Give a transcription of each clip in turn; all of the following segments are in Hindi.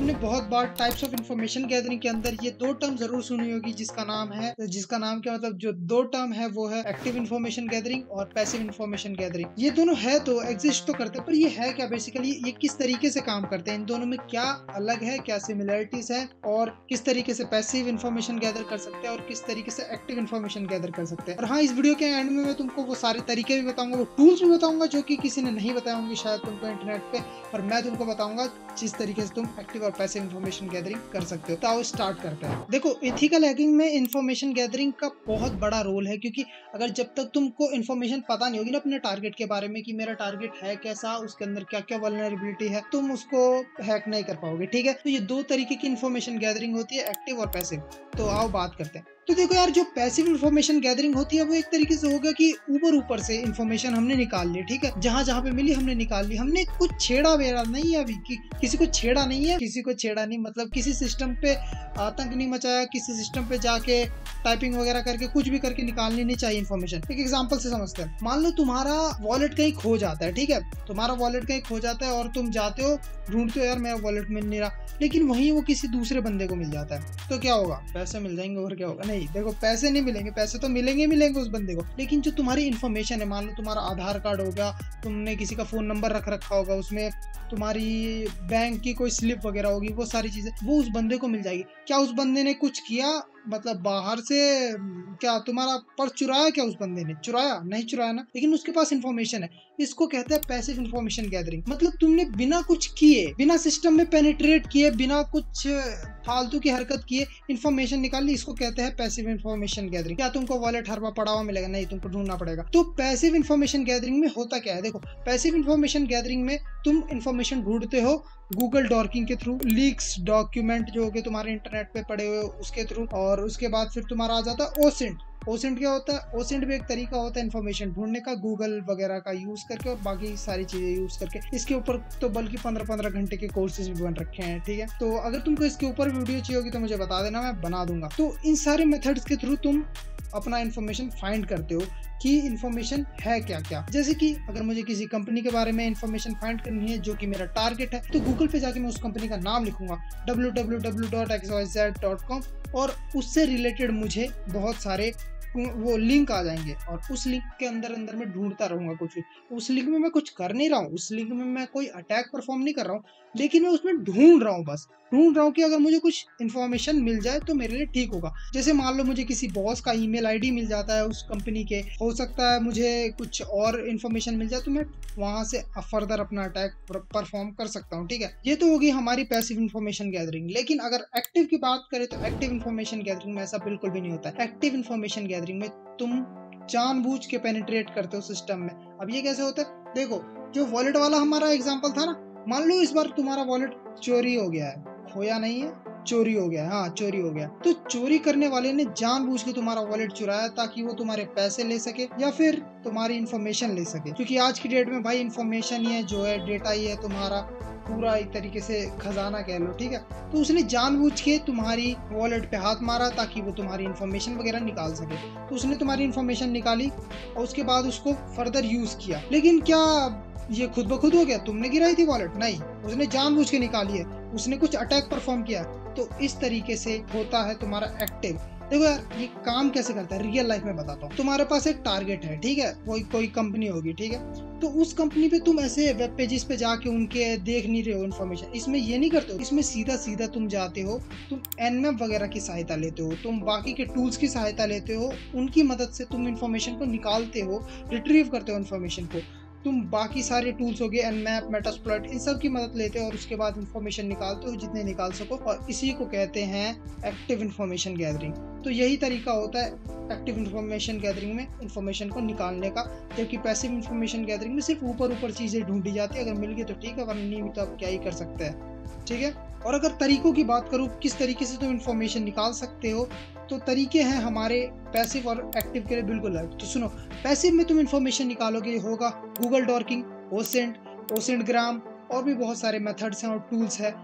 तुमने बहुत बार टाइप्स ऑफ इंफॉर्मेशन गैदरिंग के अंदर ये दो टर्म जरूर सुनी होगी, जिसका नाम क्या मतलब जो दो टर्म है वो है एक्टिव इंफॉर्मेशन गैदरिंग और पैसिव इंफॉर्मेशन गैदरिंग। ये दोनों है तो एग्जिस्ट तो करते हैं, पर ये है क्या बेसिकली, ये किस तरीके से काम करते हैं, इन दोनों में क्या अलग है, क्या सिमिलरिटीज है, और किस तरीके से पैसिव इंफॉर्मेशन गैदर कर सकते हैं और किस तरीके से एक्टिव इंफॉर्मेशन गैदर कर सकते हैं। और हाँ, इस वीडियो के एंड में मैं तुमको वो सारे तरीके भी बताऊंगा, वो टूल्स भी बताऊंगा जो कि किसी ने नहीं बताए होंगे शायद तुमको इंटरनेट पे, और मैं तुमको बताऊंगा जिस तरीके से तुम एक्टिव और पैसिव इंफॉर्मेशन गैदरिंग कर सकते हो। तो आओ स्टार्ट करते हैं। देखो, एथिकल हैकिंग में इंफॉर्मेशन गैदरिंग का बहुत बड़ा रोल है, क्योंकि अगर जब तक तुमको इन्फॉर्मेशन पता नहीं होगी ना अपने टारगेट के बारे में कि मेरा टारगेट है कैसा, उसके अंदर क्या क्या वल्नरेबिलिटी है, तुम उसको हैक नहीं कर पाओगे। ठीक है, तो ये दो तरीके की इन्फॉर्मेशन गैदरिंग होती है, एक्टिव और पैसिव। तो आओ बात करते हैं। तो देखो यार, जो पैसिव इन्फॉर्मेशन गैदरिंग होती है वो एक तरीके से हो गया कि ऊपर से इन्फॉर्मेशन हमने निकाल ली। ठीक है, जहां जहां पे मिली हमने निकाल ली, हमने कुछ छेड़ा वेड़ा नहीं है, अभी किसी को छेड़ा नहीं है, किसी को छेड़ा नहीं मतलब किसी सिस्टम पे आतंक नहीं मचाया, किसी सिस्टम पे जाके टाइपिंग वगैरह करके कुछ भी करके निकालनी नहीं चाहिए इन्फॉर्मेशन। एक एग्जांपल से समझते हैं। मान लो तुम्हारा वॉलेट कहीं खो जाता है। ठीक है, तुम्हारा वॉलेट कहीं खो जाता है और तुम जाते हो ढूंढते हो, यार मेरा वॉलेट मिल नहीं रहा, लेकिन वहीं वो किसी दूसरे बंदे को मिल जाता है, तो क्या होगा? पैसे मिल जाएंगे और क्या होगा? नहीं, देखो पैसे नहीं मिलेंगे, पैसे तो मिलेंगे उस बंदे को, लेकिन जो तुम्हारी इन्फॉर्मेशन है, मान लो तुम्हारा आधार कार्ड हो गया, तुमने किसी का फोन नंबर रख रखा होगा, उसमें तुम्हारी बैंक की कोई स्लिप वगैरह होगी, वो सारी चीजें वो उस बंदे को मिल जाएगी। क्या उस बंदे ने कुछ किया, मतलब बाहर से क्या तुम्हारा पर्स चुराया? क्या उस बंदे ने चुराया? नहीं चुराया ना, लेकिन उसके पास इन्फॉर्मेशन है। इसको कहते हैं पैसिव इन्फॉर्मेशन गैदरिंग। मतलब तुमने बिना कुछ किए, बिना सिस्टम में पेनिट्रेट किए, बिना कुछ फालतू की हरकत किए इन्फॉर्मेशन निकाल ली, इसको कहते हैं पैसिव इन्फॉर्मेशन गैदरिंग। क्या तुमको वॉलेट हर बार पड़ा हुआ मिलेगा? नहीं, तुमको ढूंढना पड़ेगा। तो पैसिव इन्फॉर्मेशन गैदरिंग में होता क्या है? देखो, पैसिव इन्फॉर्मेशन गैदरिंग में तुम इन्फॉर्मेशन ढूंढते हो गूगल डॉकिंग के थ्रू, लीक्स डॉक्यूमेंट जो होंगे तुम्हारे इंटरनेट पे पड़े हुए उसके थ्रू, और उसके बाद फिर तुम्हारा आ जाता है ओसेंट। ओसेंट क्या होता है? ओसेंट भी एक तरीका होता है इन्फॉर्मेशन ढूंढने का, गूगल वगैरह का यूज करके और बाकी सारी चीजें यूज करके। इसके ऊपर तो बल्कि 15-15 घंटे के कोर्सेज भी बन रखे हैं। ठीक है, तो अगर तुमको इसके ऊपर वीडियो चाहिए होगी तो मुझे बता देना, मैं बना दूंगा। तो इन सारे मेथड्स के थ्रू तुम अपना इन्फॉर्मेशन फाइंड करते हो कि इन्फॉर्मेशन है क्या क्या। जैसे कि अगर मुझे किसी कंपनी के बारे में इन्फॉर्मेशन फाइंड करनी है जो कि मेरा टारगेट है, तो गूगल पे जाके मैं उस कंपनी का नाम लिखूंगा www.xyz.com, और उससे रिलेटेड मुझे बहुत सारे वो लिंक आ जाएंगे, और उस लिंक के अंदर मैं ढूंढता रहूंगा कुछ भी। उस लिंक में मैं कुछ कर नहीं रहा हूँ, उस लिंक में मैं कोई अटैक परफॉर्म नहीं कर रहा हूँ, लेकिन मैं उसमें ढूंढ रहा हूँ, बस ढूंढ रहा हूँ कि अगर मुझे कुछ इन्फॉर्मेशन मिल जाए तो मेरे लिए ठीक होगा। जैसे मान लो मुझे किसी बॉस का ईमेल आईडी मिल जाता है उस कंपनी के, हो सकता है मुझे कुछ और इन्फॉर्मेशन मिल जाए, तो मैं वहां से फर्दर अपना अटैक परफॉर्म कर सकता हूँ। ठीक है, ये तो होगी हमारी पैसिव इन्फॉर्मेशन गैदरिंग। लेकिन अगर एक्टिव की बात करें तो एक्टिव इन्फॉर्मेशन गैदरिंग में ऐसा बिल्कुल भी नहीं होता है। एक्टिव इन्फॉर्मेशन गैदरिंग में तुम जानबूझ के पेनिट्रेट करते हो सिस्टम में। अब ये कैसे होता है? देखो, जो वॉलेट वाला हमारा एग्जांपल था ना, मान लो इस बार तुम्हारा वॉलेट चोरी हो गया है, खोया नहीं है, चोरी हो गया है। हाँ, चोरी हो गया। तो चोरी करने वाले ने जानबूझ के तुम्हारा वॉलेट चुराया ताकि वो तुम्हारे पैसे ले सके या फिर तुम्हारी इन्फॉर्मेशन ले सके, क्योंकि आज की डेट में भाई इन्फॉर्मेशन ही है जो है, डेटा ही है तुम्हारा पूरा एक तरीके से खजाना कह लो। ठीक है, तो उसने जानबूझ के तुम्हारी वॉलेट पे हाथ मारा ताकि वो तुम्हारी इन्फॉर्मेशन वगैरह निकाल सके। तो उसने तुम्हारी इन्फॉर्मेशन निकाली और उसके बाद उसको फर्दर यूज किया। लेकिन क्या ये खुद ब खुद हो गया? तुमने गिराई थी वॉलेट? नहीं, उसने जानबूझ के निकाली है, उसने कुछ अटैक परफॉर्म किया। तो इस तरीके से होता है तुम्हारा एक्टिव। देखो यार, ये काम कैसे करता है रियल लाइफ में बताता हूँ। तुम्हारे पास एक टारगेट है, ठीक है, कोई कंपनी होगी, ठीक है, तो उस कंपनी पे तुम ऐसे वेब पेजेस पे जाके उनके देख नहीं रहे हो इन्फॉर्मेशन, इसमें ये नहीं करते हो। इसमें सीधा सीधा तुम जाते हो, तुम एनमैप वगैरह की सहायता लेते हो, तुम बाकी के टूल्स की सहायता लेते हो, उनकी मदद से तुम इन्फॉर्मेशन को निकालते हो, रिट्रीव करते हो इन्फॉर्मेशन को। तुम बाकी सारे टूल्स हो गए, एनमैप, मेटास्प्लॉइट, इन सब की मदद लेते हो और उसके बाद इन्फॉर्मेशन निकालते हो जितने निकाल सको, और इसी को कहते हैं एक्टिव इन्फॉर्मेशन गैदरिंग। तो यही तरीका होता है एक्टिव इन्फॉर्मेशन गैदरिंग में इन्फॉर्मेशन को निकालने का, जबकि पैसिव इन्फॉर्मेशन गैदरिंग में सिर्फ ऊपर चीजें ढूंढी जाती है। अगर मिल गई तो ठीक है, वरना नहीं तो आप क्या ही कर सकते हैं। ठीक है, और अगर तरीकों की बात करूँ किस तरीके से तुम इन्फॉर्मेशन निकाल सकते हो, तो तरीके हैं हमारे पैसिव और एक्टिव के लिए बिल्कुल अलग। तो सुनो, पैसिव में तुम इन्फॉर्मेशन निकालोगे होगा गूगल डॉकिंग, ओसेंट ग्राम, और भी बहुत सारे मेथड्स हैं और टूल्स हैं।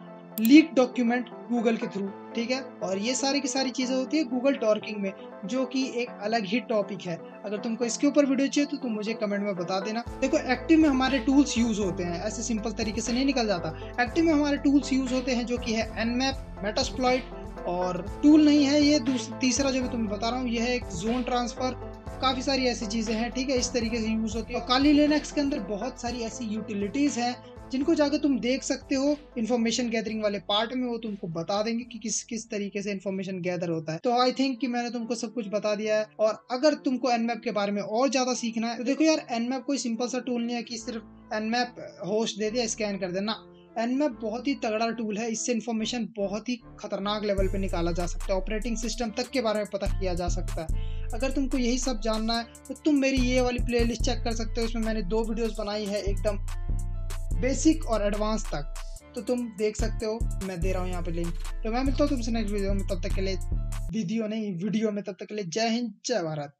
लीक डॉक्यूमेंट गूगल के थ्रू, ठीक है। और ये सारी की सारी चीजें होती है गूगल डॉर्किंग में, जो कि एक अलग ही टॉपिक है। अगर तुमको इसके ऊपर वीडियो चाहिए तो तुम मुझे कमेंट में बता देना। देखो एक्टिव में हमारे टूल्स यूज होते हैं, ऐसे सिंपल तरीके से नहीं निकल जाता। एक्टिव में हमारे टूल्स यूज होते हैं जो कि है Nmap, मेटास्प्लॉइट, और टूल नहीं है ये तीसरा जो मैं तुम्हें बता रहा हूँ ये है एक जोन ट्रांसफर। काफी सारी ऐसी चीजें हैं, ठीक है, इस तरीके से यूज होती है। और काली लिनक्स के अंदर बहुत सारी ऐसी यूटिलिटीज हैं जिनको जाकर तुम देख सकते हो। इन्फॉर्मेशन गैदरिंग वाले पार्ट में वो तुमको बता देंगे कि किस किस तरीके से इन्फॉर्मेशन गैदर होता है। तो आई थिंक कि मैंने तुमको सब कुछ बता दिया है। और अगर तुमको Nmap के बारे में और ज्यादा सीखना है तो देखो यार, Nmap कोई सिंपल सा टूल नहीं है कि सिर्फ Nmap होस्ट दे दिया स्कैन कर देना। Nmap बहुत ही तगड़ा टूल है, इससे इन्फॉर्मेशन बहुत ही खतरनाक लेवल पे निकाला जा सकता है, ऑपरेटिंग सिस्टम तक के बारे में पता किया जा सकता है। अगर तुमको यही सब जानना है तो तुम मेरी ये वाली प्लेलिस्ट चेक कर सकते हो, इसमें मैंने 2 वीडियोस बनाई है एकदम बेसिक और एडवांस तक, तो तुम देख सकते हो, मैं दे रहा हूँ यहाँ पे लिंक। तो मैं मिलता हूँ तुमसे नेक्स्ट वीडियो में, तब तक के लिए वीडियो में, तब तक के लिए जय हिंद जय भारत।